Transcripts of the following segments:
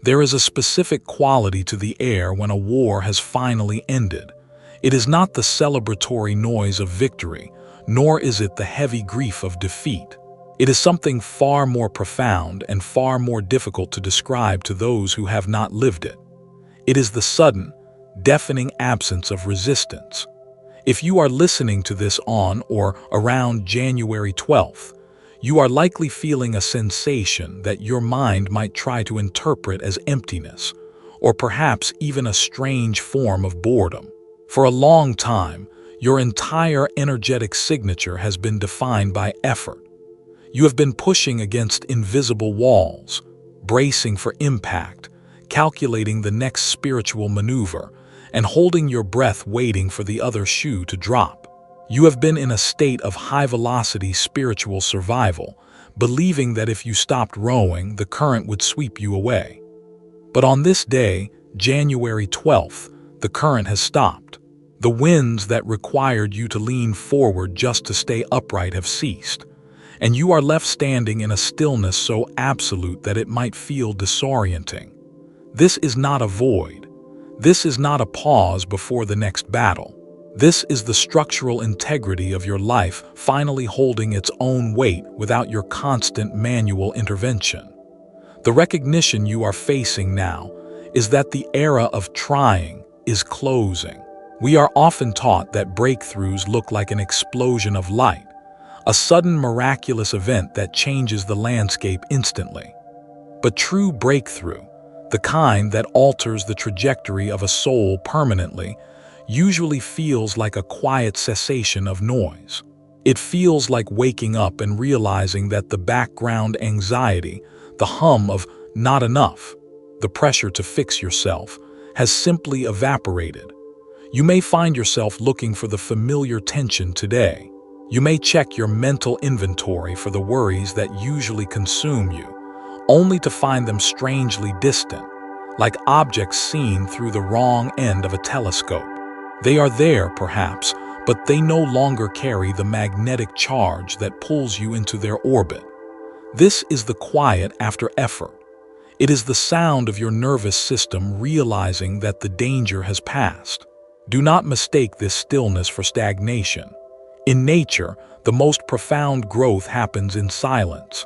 There is a specific quality to the air when a war has finally ended. It is not the celebratory noise of victory, nor is it the heavy grief of defeat. It is something far more profound and far more difficult to describe to those who have not lived it. It is the sudden, deafening absence of resistance. If you are listening to this on or around January 12th, you are likely feeling a sensation that your mind might try to interpret as emptiness, or perhaps even a strange form of boredom. For a long time, your entire energetic signature has been defined by effort. You have been pushing against invisible walls, bracing for impact, calculating the next spiritual maneuver, and holding your breath waiting for the other shoe to drop. You have been in a state of high-velocity spiritual survival, believing that if you stopped rowing, the current would sweep you away. But on this day, January 12th, the current has stopped. The winds that required you to lean forward just to stay upright have ceased, and you are left standing in a stillness so absolute that it might feel disorienting. This is not a void. This is not a pause before the next battle. This is the structural integrity of your life finally holding its own weight without your constant manual intervention. The recognition you are facing now is that the era of trying is closing. We are often taught that breakthroughs look like an explosion of light, a sudden miraculous event that changes the landscape instantly. But true breakthrough, the kind that alters the trajectory of a soul permanently, usually feels like a quiet cessation of noise. It feels like waking up and realizing that the background anxiety, the hum of not enough, the pressure to fix yourself, has simply evaporated. You may find yourself looking for the familiar tension today. You may check your mental inventory for the worries that usually consume you, only to find them strangely distant, like objects seen through the wrong end of a telescope. They are there, perhaps, but they no longer carry the magnetic charge that pulls you into their orbit. This is the quiet after effort. It is the sound of your nervous system realizing that the danger has passed. Do not mistake this stillness for stagnation. In nature, the most profound growth happens in silence.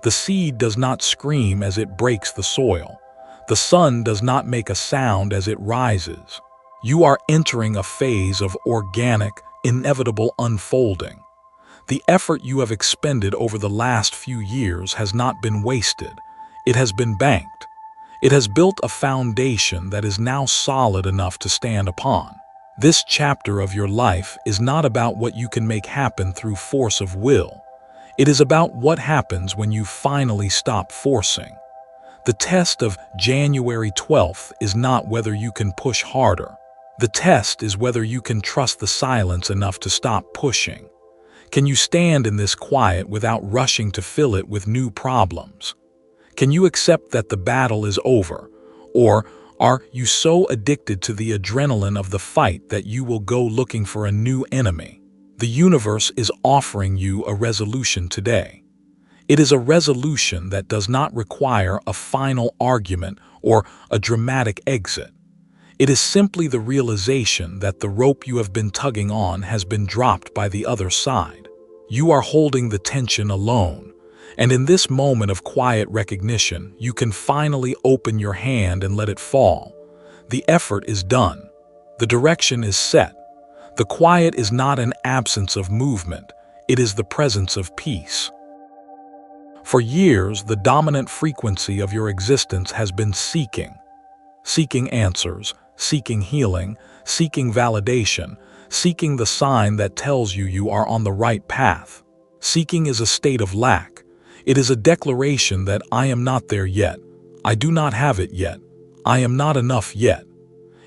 The seed does not scream as it breaks the soil. The sun does not make a sound as it rises. You are entering a phase of organic, inevitable unfolding. The effort you have expended over the last few years has not been wasted. It has been banked. It has built a foundation that is now solid enough to stand upon. This chapter of your life is not about what you can make happen through force of will. It is about what happens when you finally stop forcing. The test of January 12th is not whether you can push harder. The test is whether you can trust the silence enough to stop pushing. Can you stand in this quiet without rushing to fill it with new problems? Can you accept that the battle is over? Or are you so addicted to the adrenaline of the fight that you will go looking for a new enemy? The universe is offering you a resolution today. It is a resolution that does not require a final argument or a dramatic exit. It is simply the realization that the rope you have been tugging on has been dropped by the other side. You are holding the tension alone, and in this moment of quiet recognition, you can finally open your hand and let it fall. The effort is done. The direction is set. The quiet is not an absence of movement. It is the presence of peace. For years, the dominant frequency of your existence has been seeking answers, seeking healing, seeking validation, seeking the sign that tells you you are on the right path. Seeking is a state of lack. It is a declaration that I am not there yet. I do not have it yet. I am not enough yet.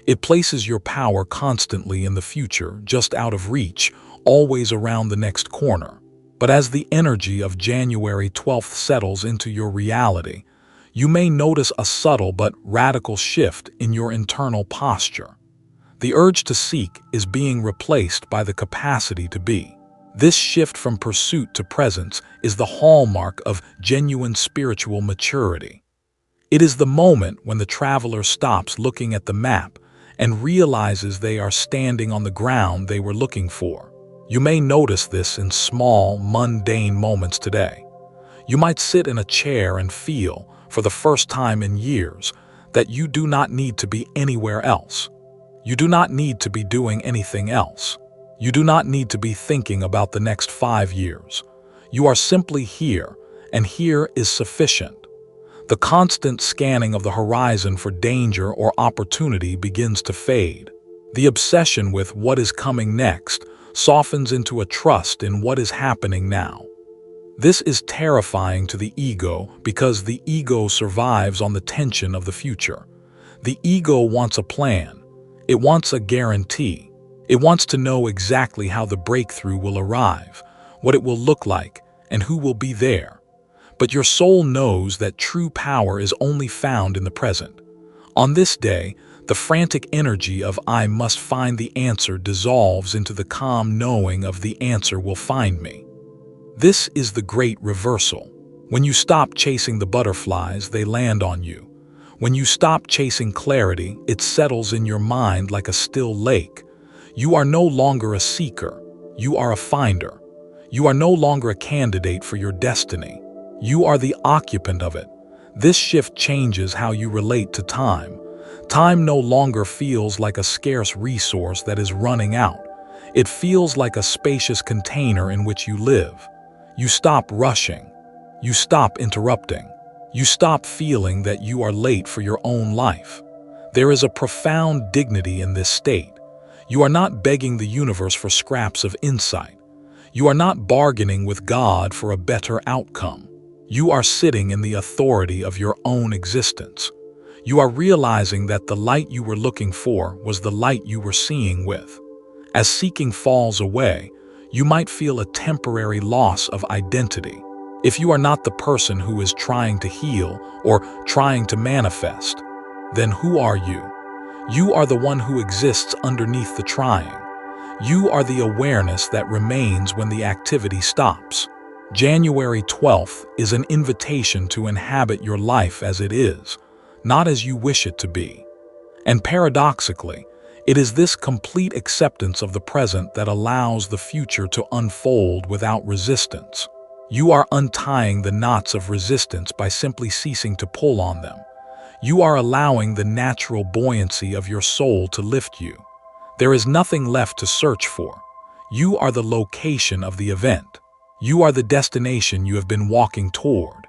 It places your power constantly in the future, just out of reach, always around the next corner. But as the energy of January 12th settles into your reality, you may notice a subtle but radical shift in your internal posture. The urge to seek is being replaced by the capacity to be. This shift from pursuit to presence is the hallmark of genuine spiritual maturity. It is the moment when the traveler stops looking at the map and realizes they are standing on the ground they were looking for. You may notice this in small, mundane moments today. You might sit in a chair and feel, for the first time in years, that you do not need to be anywhere else. You do not need to be doing anything else. You do not need to be thinking about the next 5 years. You are simply here, and here is sufficient. The constant scanning of the horizon for danger or opportunity begins to fade. The obsession with what is coming next softens into a trust in what is happening now. This is terrifying to the ego because the ego survives on the tension of the future. The ego wants a plan. It wants a guarantee. It wants to know exactly how the breakthrough will arrive, what it will look like, and who will be there. But your soul knows that true power is only found in the present. On this day, the frantic energy of "I must find the answer" dissolves into the calm knowing of "the answer will find me." This is the great reversal. When you stop chasing the butterflies, they land on you. When you stop chasing clarity, it settles in your mind like a still lake. You are no longer a seeker. You are a finder. You are no longer a candidate for your destiny. You are the occupant of it. This shift changes how you relate to time. Time no longer feels like a scarce resource that is running out. It feels like a spacious container in which you live. You stop rushing. You stop interrupting. You stop feeling that you are late for your own life. There is a profound dignity in this state. You are not begging the universe for scraps of insight. You are not bargaining with God for a better outcome. You are sitting in the authority of your own existence. You are realizing that the light you were looking for was the light you were seeing with. As seeking falls away, you might feel a temporary loss of identity. If you are not the person who is trying to heal or trying to manifest, then who are you? You are the one who exists underneath the trying. You are the awareness that remains when the activity stops. January 12th is an invitation to inhabit your life as it is, not as you wish it to be. And paradoxically, it is this complete acceptance of the present that allows the future to unfold without resistance. You are untying the knots of resistance by simply ceasing to pull on them. You are allowing the natural buoyancy of your soul to lift you. There is nothing left to search for. You are the location of the event. You are the destination you have been walking toward.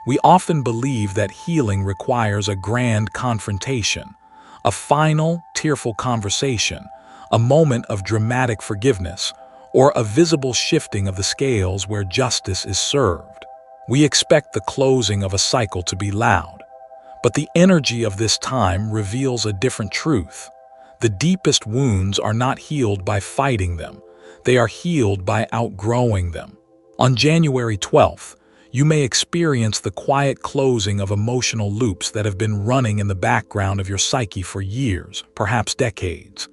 We often believe that healing requires a grand confrontation, a final, tearful conversation, a moment of dramatic forgiveness, or a visible shifting of the scales where justice is served. We expect the closing of a cycle to be loud. But the energy of this time reveals a different truth. The deepest wounds are not healed by fighting them. They are healed by outgrowing them. On January 12th, you may experience the quiet closing of emotional loops that have been running in the background of your psyche for years, perhaps decades.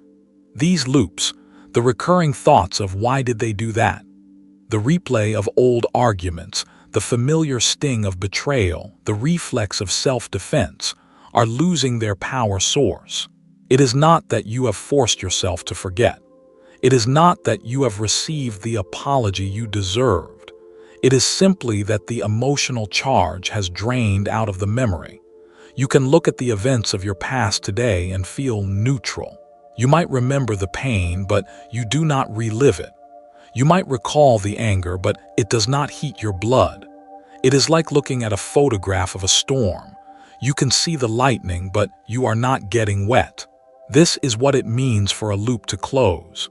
These loops, the recurring thoughts of "why did they do that?" the replay of old arguments, the familiar sting of betrayal, the reflex of self-defense, are losing their power source. It is not that you have forced yourself to forget. It is not that you have received the apology you deserved. It is simply that the emotional charge has drained out of the memory. You can look at the events of your past today and feel neutral. You might remember the pain, but you do not relive it. You might recall the anger, but it does not heat your blood. It is like looking at a photograph of a storm. You can see the lightning, but you are not getting wet. This is what it means for a loop to close.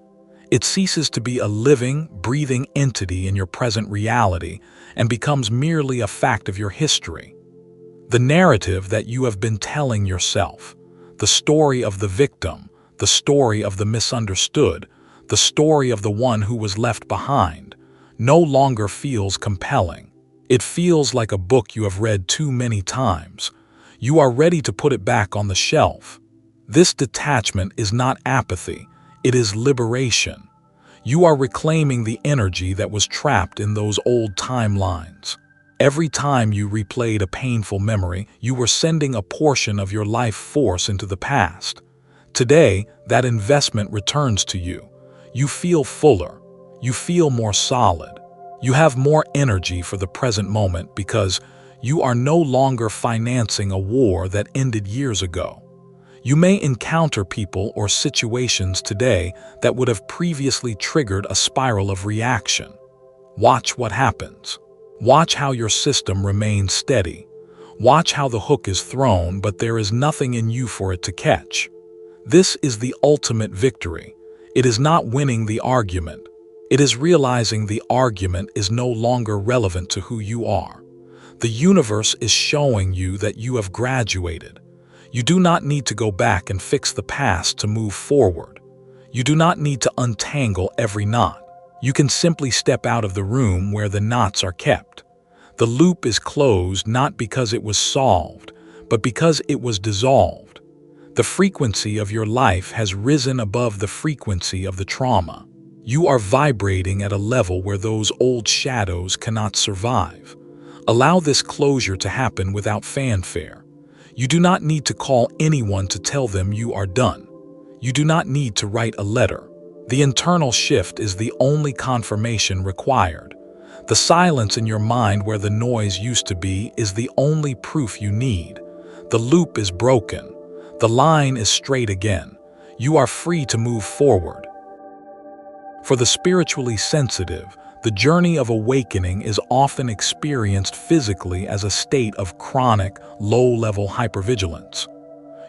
It ceases to be a living, breathing entity in your present reality and becomes merely a fact of your history. The narrative that you have been telling yourself, the story of the victim, the story of the misunderstood, the story of the one who was left behind, no longer feels compelling. It feels like a book you have read too many times. You are ready to put it back on the shelf. This detachment is not apathy. It is liberation. You are reclaiming the energy that was trapped in those old timelines. Every time you replayed a painful memory, you were sending a portion of your life force into the past. Today, that investment returns to you. You feel fuller. You feel more solid. You have more energy for the present moment because you are no longer financing a war that ended years ago. You may encounter people or situations today that would have previously triggered a spiral of reaction. Watch what happens. Watch how your system remains steady. Watch how the hook is thrown, but there is nothing in you for it to catch. This is the ultimate victory. It is not winning the argument. It is realizing the argument is no longer relevant to who you are. The universe is showing you that you have graduated. You do not need to go back and fix the past to move forward. You do not need to untangle every knot. You can simply step out of the room where the knots are kept. The loop is closed not because it was solved, but because it was dissolved. The frequency of your life has risen above the frequency of the trauma. You are vibrating at a level where those old shadows cannot survive. Allow this closure to happen without fanfare. You do not need to call anyone to tell them you are done. You do not need to write a letter. The internal shift is the only confirmation required. The silence in your mind where the noise used to be is the only proof you need. The loop is broken. The line is straight again. You are free to move forward. For the spiritually sensitive, the journey of awakening is often experienced physically as a state of chronic, low-level hypervigilance.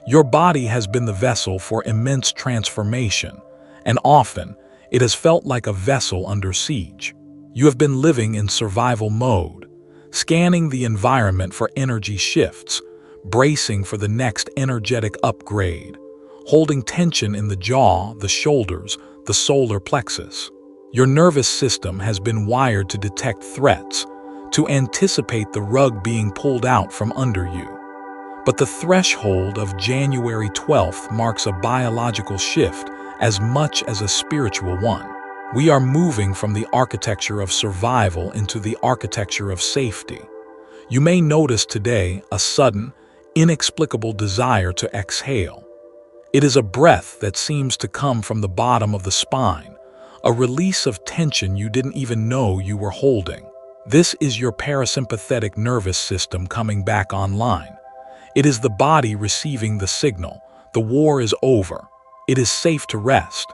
Your body has been the vessel for immense transformation, and often it has felt like a vessel under siege. You have been living in survival mode, scanning the environment for energy shifts, bracing for the next energetic upgrade, holding tension in the jaw, the shoulders, the solar plexus. Your nervous system has been wired to detect threats, to anticipate the rug being pulled out from under you. But the threshold of January 12th marks a biological shift as much as a spiritual one. We are moving from the architecture of survival into the architecture of safety. You may notice today a sudden, inexplicable desire to exhale. It is a breath that seems to come from the bottom of the spine, a release of tension you didn't even know you were holding. This is your parasympathetic nervous system coming back online. It is the body receiving the signal. The war is over. It is safe to rest.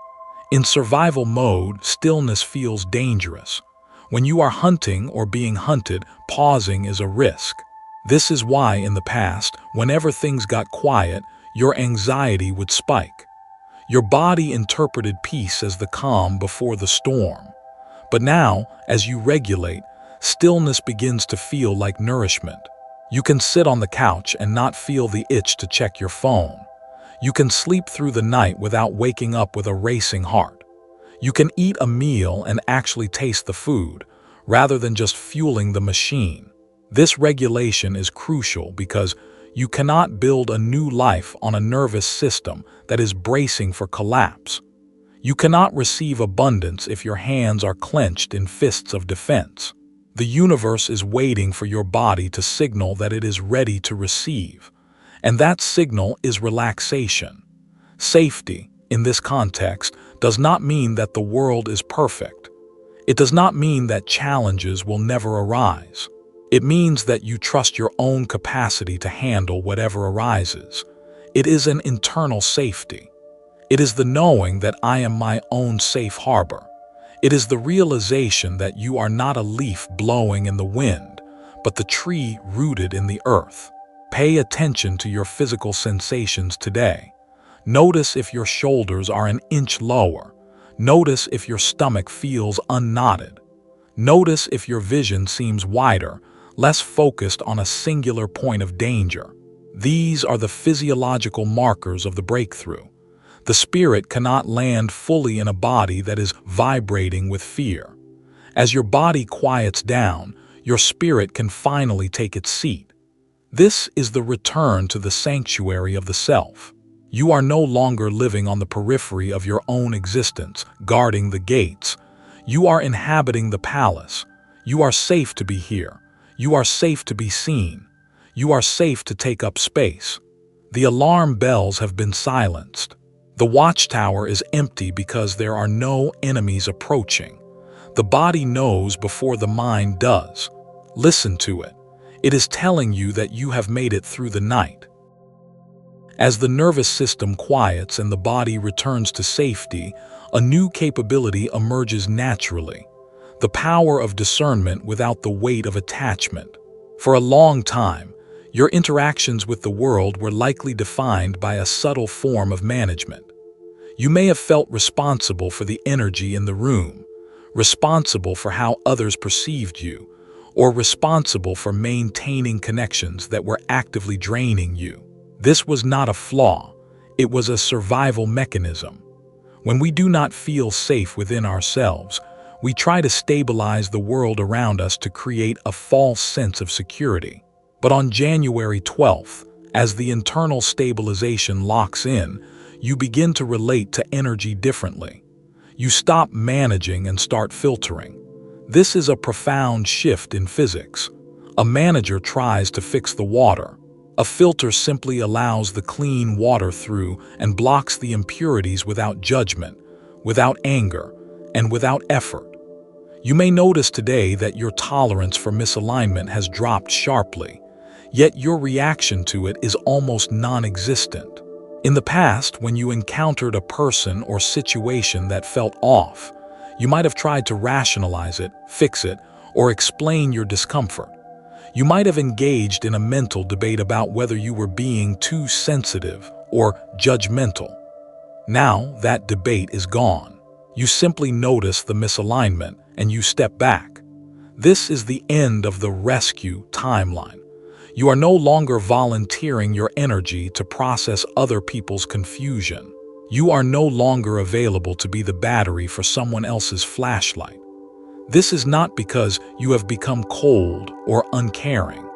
In survival mode, stillness feels dangerous. When you are hunting or being hunted, pausing is a risk. This is why in the past, whenever things got quiet, your anxiety would spike. Your body interpreted peace as the calm before the storm. But now, as you regulate, stillness begins to feel like nourishment. You can sit on the couch and not feel the itch to check your phone. You can sleep through the night without waking up with a racing heart. You can eat a meal and actually taste the food, rather than just fueling the machine. This regulation is crucial because you cannot build a new life on a nervous system that is bracing for collapse. You cannot receive abundance if your hands are clenched in fists of defense. The universe is waiting for your body to signal that it is ready to receive, and that signal is relaxation. Safety, in this context, does not mean that the world is perfect. It does not mean that challenges will never arise. It means that you trust your own capacity to handle whatever arises. It is an internal safety. It is the knowing that I am my own safe harbor. It is the realization that you are not a leaf blowing in the wind, but the tree rooted in the earth. Pay attention to your physical sensations today. Notice if your shoulders are an inch lower. Notice if your stomach feels unknotted. Notice if your vision seems wider, less focused on a singular point of danger. These are the physiological markers of the breakthrough. The spirit cannot land fully in a body that is vibrating with fear. As your body quiets down, your spirit can finally take its seat. This is the return to the sanctuary of the self. You are no longer living on the periphery of your own existence, guarding the gates. You are inhabiting the palace. You are safe to be here. You are safe to be seen. You are safe to take up space. The alarm bells have been silenced. The watchtower is empty because there are no enemies approaching. The body knows before the mind does. Listen to it. It is telling you that you have made it through the night. As the nervous system quiets and the body returns to safety, a new capability emerges naturally. The power of discernment without the weight of attachment. For a long time, your interactions with the world were likely defined by a subtle form of management. You may have felt responsible for the energy in the room, responsible for how others perceived you, or responsible for maintaining connections that were actively draining you. This was not a flaw, it was a survival mechanism. When we do not feel safe within ourselves, we try to stabilize the world around us to create a false sense of security. But on January 12th, as the internal stabilization locks in, you begin to relate to energy differently. You stop managing and start filtering. This is a profound shift in physics. A manager tries to fix the water. A filter simply allows the clean water through and blocks the impurities without judgment, without anger, and without effort. You may notice today that your tolerance for misalignment has dropped sharply, yet your reaction to it is almost non-existent. In the past, when you encountered a person or situation that felt off, you might have tried to rationalize it, fix it, or explain your discomfort. You might have engaged in a mental debate about whether you were being too sensitive or judgmental. Now, that debate is gone. You simply notice the misalignment and you step back. This is the end of the rescue timeline. You are no longer volunteering your energy to process other people's confusion. You are no longer available to be the battery for someone else's flashlight. This is not because you have become cold or uncaring.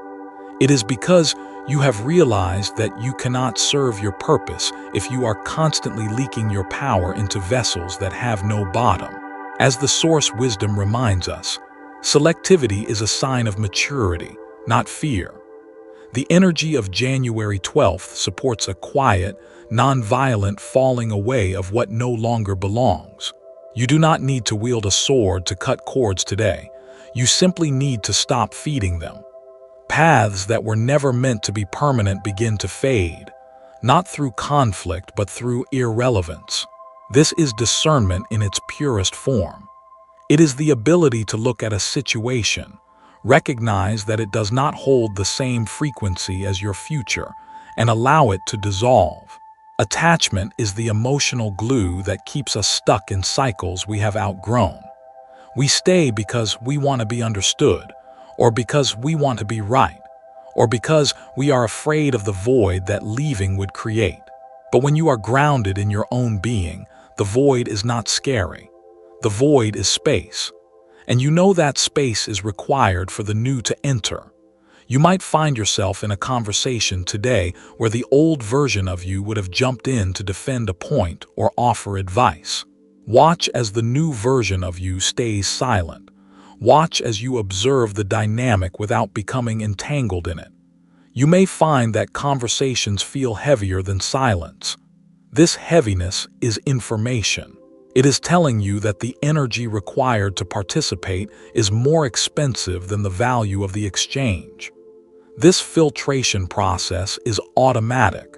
It is because you have realized that you cannot serve your purpose if you are constantly leaking your power into vessels that have no bottom. As the source wisdom reminds us, selectivity is a sign of maturity, not fear. The energy of January 12th supports a quiet, non-violent falling away of what no longer belongs. You do not need to wield a sword to cut cords today. You simply need to stop feeding them. Paths that were never meant to be permanent begin to fade, not through conflict but through irrelevance. This is discernment in its purest form. It is the ability to look at a situation, recognize that it does not hold the same frequency as your future, and allow it to dissolve. Attachment is the emotional glue that keeps us stuck in cycles we have outgrown. We stay because we want to be understood, or because we want to be right, or because we are afraid of the void that leaving would create. But when you are grounded in your own being, the void is not scary. The void is space. And you know that space is required for the new to enter. You might find yourself in a conversation today where the old version of you would have jumped in to defend a point or offer advice. Watch as the new version of you stays silent. Watch as you observe the dynamic without becoming entangled in it. You may find that conversations feel heavier than silence. This heaviness is information. It is telling you that the energy required to participate is more expensive than the value of the exchange. This filtration process is automatic.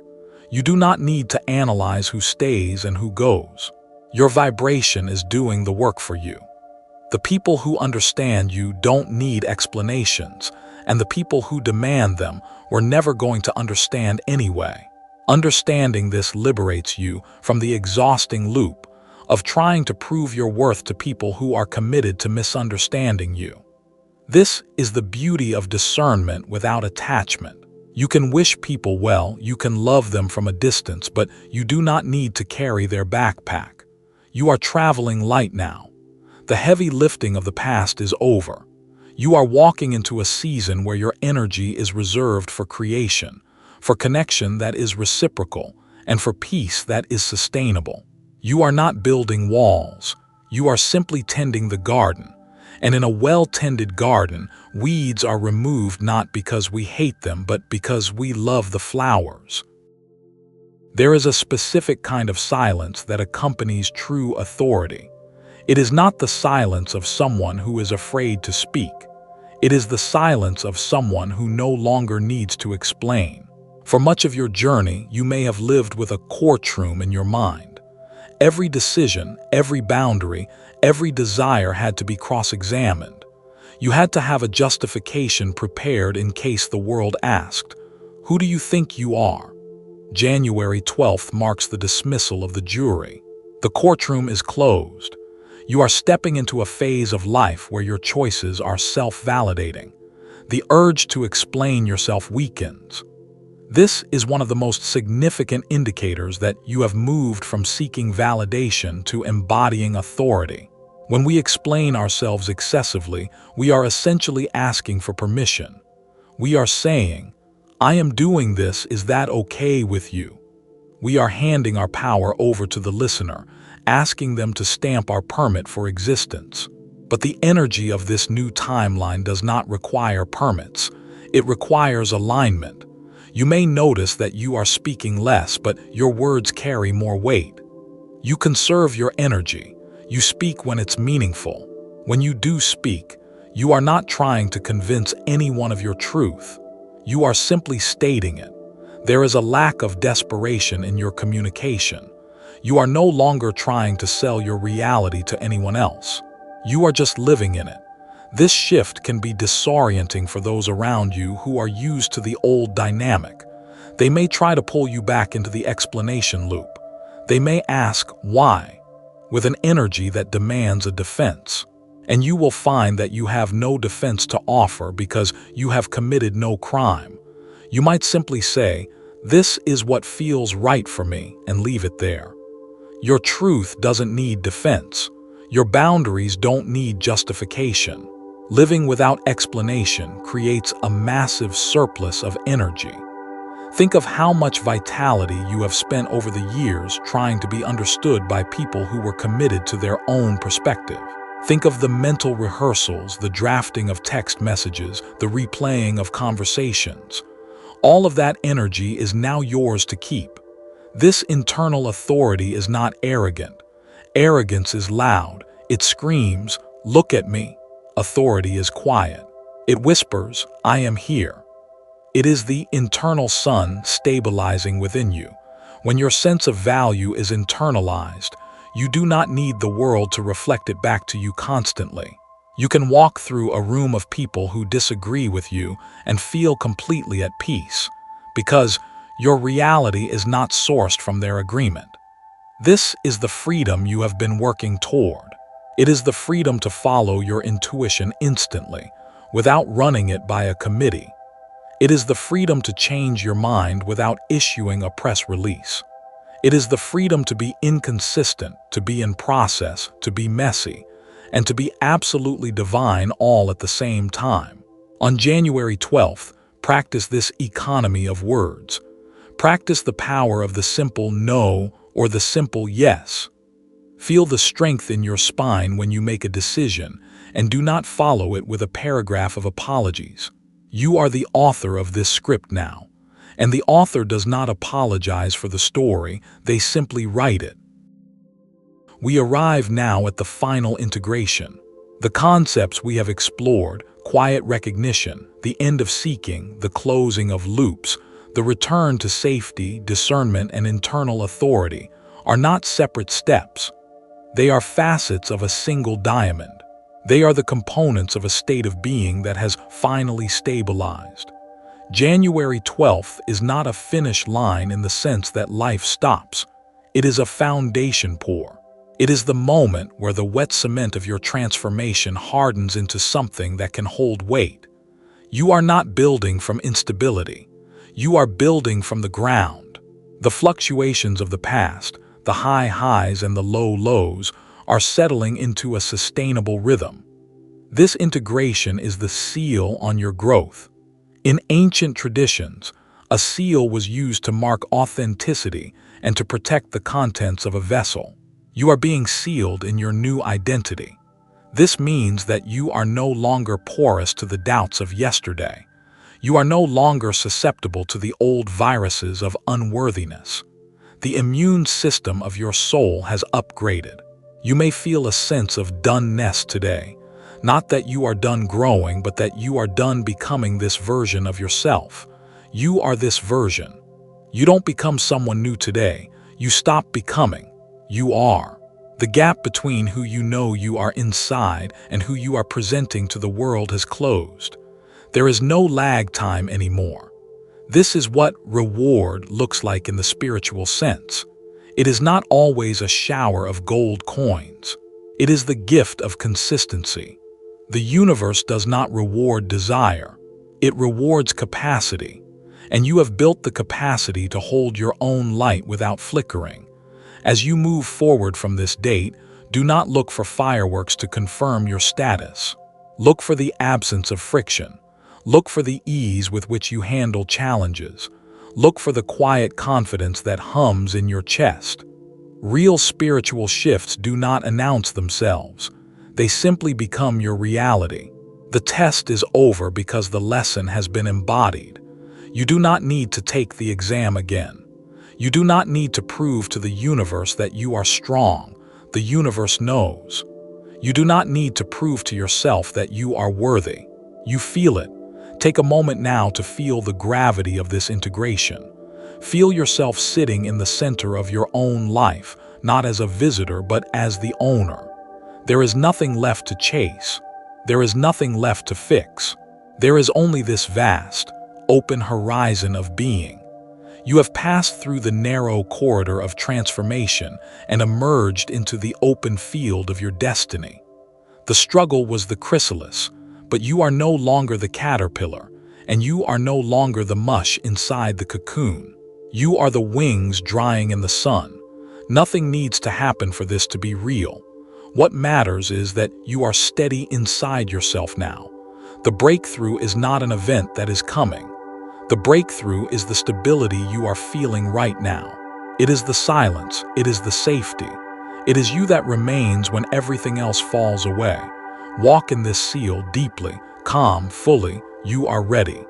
You do not need to analyze who stays and who goes. Your vibration is doing the work for you. The people who understand you don't need explanations, and the people who demand them were never going to understand anyway. Understanding this liberates you from the exhausting loop of trying to prove your worth to people who are committed to misunderstanding you. This is the beauty of discernment without attachment. You can wish people well, you can love them from a distance, but you do not need to carry their backpack. You are traveling light now. The heavy lifting of the past is over. You are walking into a season where your energy is reserved for creation, for connection that is reciprocal, and for peace that is sustainable. You are not building walls. You are simply tending the garden. And in a well-tended garden, weeds are removed not because we hate them, but because we love the flowers. There is a specific kind of silence that accompanies true authority. It is not the silence of someone who is afraid to speak. It is the silence of someone who no longer needs to explain. For much of your journey, you may have lived with a courtroom in your mind. Every decision, every boundary, every desire had to be cross-examined. You had to have a justification prepared in case the world asked, "Who do you think you are?" January 12th marks the dismissal of the jury. The courtroom is closed. You are stepping into a phase of life where your choices are self-validating. The urge to explain yourself weakens. This is one of the most significant indicators that you have moved from seeking validation to embodying authority. When we explain ourselves excessively, we are essentially asking for permission. We are saying, "I am doing this, is that okay with you?" We are handing our power over to the listener, asking them to stamp our permit for existence. But the energy of this new timeline does not require permits. It requires alignment. You may notice that you are speaking less, but your words carry more weight. You conserve your energy. You speak when it's meaningful. When you do speak, you are not trying to convince anyone of your truth. You are simply stating it. There is a lack of desperation in your communication. You are no longer trying to sell your reality to anyone else. You are just living in it. This shift can be disorienting for those around you who are used to the old dynamic. They may try to pull you back into the explanation loop. They may ask, "Why?" with an energy that demands a defense. And you will find that you have no defense to offer because you have committed no crime. You might simply say, "This is what feels right for me," and leave it there. Your truth doesn't need defense. Your boundaries don't need justification. Living without explanation creates a massive surplus of energy. Think of how much vitality you have spent over the years trying to be understood by people who were committed to their own perspective. Think of the mental rehearsals, the drafting of text messages, the replaying of conversations. All of that energy is now yours to keep. This internal authority is not arrogant. Arrogance is loud. It screams, "Look at me." Authority is quiet. It whispers, "I am here." It is the internal sun stabilizing within you. When your sense of value is internalized, you do not need the world to reflect it back to you constantly. You can walk through a room of people who disagree with you and feel completely at peace, because your reality is not sourced from their agreement. This is the freedom you have been working toward. It is the freedom to follow your intuition instantly, without running it by a committee. It is the freedom to change your mind without issuing a press release. It is the freedom to be inconsistent, to be in process, to be messy, and to be absolutely divine all at the same time. On January 12th, practice this economy of words. Practice the power of the simple no or the simple yes. Feel the strength in your spine when you make a decision, and do not follow it with a paragraph of apologies. You are the author of this script now, and the author does not apologize for the story, they simply write it. We arrive now at the final integration. The concepts we have explored, quiet recognition, the end of seeking, the closing of loops, the return to safety, discernment, and internal authority, are not separate steps. They are facets of a single diamond. They are the components of a state of being that has finally stabilized. January 12th is not a finish line in the sense that life stops. It is a foundation pour. It is the moment where the wet cement of your transformation hardens into something that can hold weight. You are not building from instability. You are building from the ground. The fluctuations of the past, the high highs and the low lows, are settling into a sustainable rhythm. This integration is the seal on your growth. In ancient traditions, a seal was used to mark authenticity and to protect the contents of a vessel. You are being sealed in your new identity. This means that you are no longer porous to the doubts of yesterday. You are no longer susceptible to the old viruses of unworthiness. The immune system of your soul has upgraded. You may feel a sense of doneness today. Not that you are done growing, but that you are done becoming this version of yourself. You are this version. You don't become someone new today. You stop becoming. You are. The gap between who you know you are inside and who you are presenting to the world has closed. There is no lag time anymore. This is what reward looks like in the spiritual sense. It is not always a shower of gold coins. It is the gift of consistency. The universe does not reward desire. It rewards capacity. And you have built the capacity to hold your own light without flickering. As you move forward from this date, do not look for fireworks to confirm your status. Look for the absence of friction. Look for the ease with which you handle challenges. Look for the quiet confidence that hums in your chest. Real spiritual shifts do not announce themselves. They simply become your reality. The test is over because the lesson has been embodied. You do not need to take the exam again. You do not need to prove to the universe that you are strong. The universe knows. You do not need to prove to yourself that you are worthy. You feel it. Take a moment now to feel the gravity of this integration. Feel yourself sitting in the center of your own life, not as a visitor but as the owner. There is nothing left to chase. There is nothing left to fix. There is only this vast, open horizon of being. You have passed through the narrow corridor of transformation and emerged into the open field of your destiny. The struggle was the chrysalis, but you are no longer the caterpillar, and you are no longer the mush inside the cocoon. You are the wings drying in the sun. Nothing needs to happen for this to be real. What matters is that you are steady inside yourself now. The breakthrough is not an event that is coming. The breakthrough is the stability you are feeling right now. It is the silence. It is the safety. It is you that remains when everything else falls away. Walk in this seal deeply, calm, fully. You are ready.